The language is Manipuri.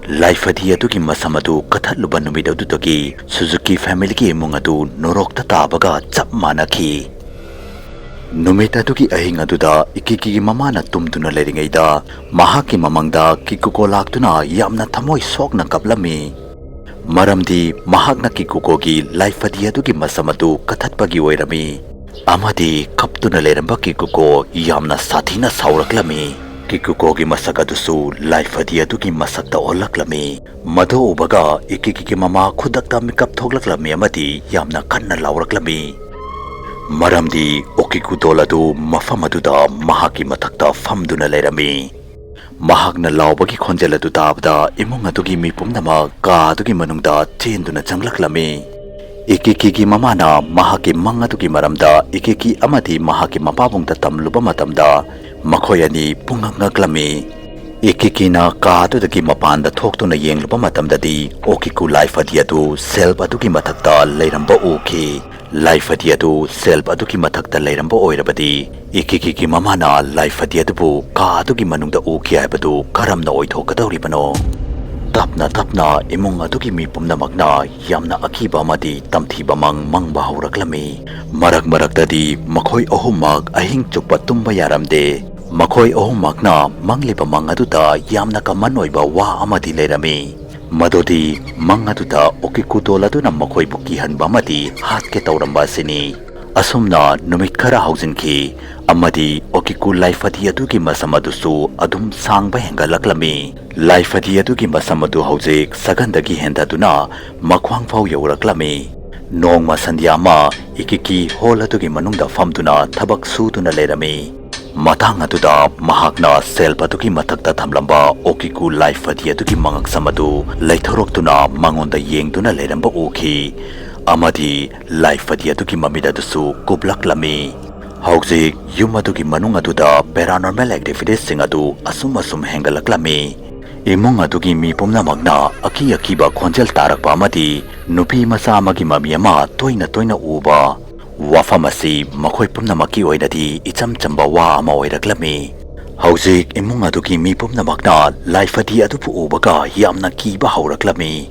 Laifadi adugi masamadu kathatluba numid adudagi Suzuki family ki imung adu norokta tabaga chap manaki. Numit adugi ahing aduda ikiki mamana tumduna leiringaida mahaki mamangda kikuko laktuna yamna thamoi sokna kaplami. Maramdi mahakna kikukogi Laifadi adugi masamadu kathatpagi oirami. Amadi kaptuna leiramba kikuko yamna sathina sauraklami. Kikukogi masakadusu Laifadi adugi masakta olaklami. Mado ubaga ikiki mama khudakta mikap thoklaklami amadi yamna kanna lauraklami. Maramdi okiku doladu mafamaduda mahaki matakta famduna leirami. Mahakna laubagi khonjeladu tabda imung adugi mipumnama ka adugi manungda chenduna changlaklami. Ikiki mamana mahaki mangadugi maramda ikiki amadi mahaki mapabungda tamluba matamda makhoyani pungangaklami. Ikiki na kaadudagi mapanda thoktuna yengluba matamdadi okiku Laifadi adu self adugi matakta leiramba uki. Laifadi adu self adugi matakta leiramba oirabadi ikiki mamana Laifadi adubu kaadugi manungda uki haibadu karamna oithokadauribano. Tapna imung adugi mipumnamakna yamna akiba amadi tamthiba mangba hauraklami. Marak-dadi makhoi ahummak ahing chukpa tumba yaramde. Makhoi ahummakna mangliba mangaduda yamna kamanoiba wa amadi leirami. Madodi mangaduda okiku doladuna makhoi bukihanba amadi hatke tauramba sini. Asumna numit khara haujinki amadi okiku Laifadi adugi masamadusu adum sangba hengalaklami. Laifadi adugi masamadu haujik sagandagi hendaduna makhwang phau yauraklami. Nongma sandyama ikiki hol adugi manungda famduna thabak suduna leirami. Matang aduda mahakna self adugi matakta thamlamba okiku Laifadi adugi mangaksamadu leithoroktuna mangonda yengduna leiramba uki. Amadi Laifadi adugi mamidadusu kuplaklami. Haujik yum adugi manung aduda paranormal activities sing adu asum hengalaklami. Imung adugi mipumnamakna akiba khonjel tarakpa amadi nupi macha amagi mami ama toina uba. Wafamasi makhoi pumnamaki oinadi icham chamba wa ama oiraklami. Haujik imung adugi mipumnamakna Laifadi adupu ubaga yamna kiba hauraklami.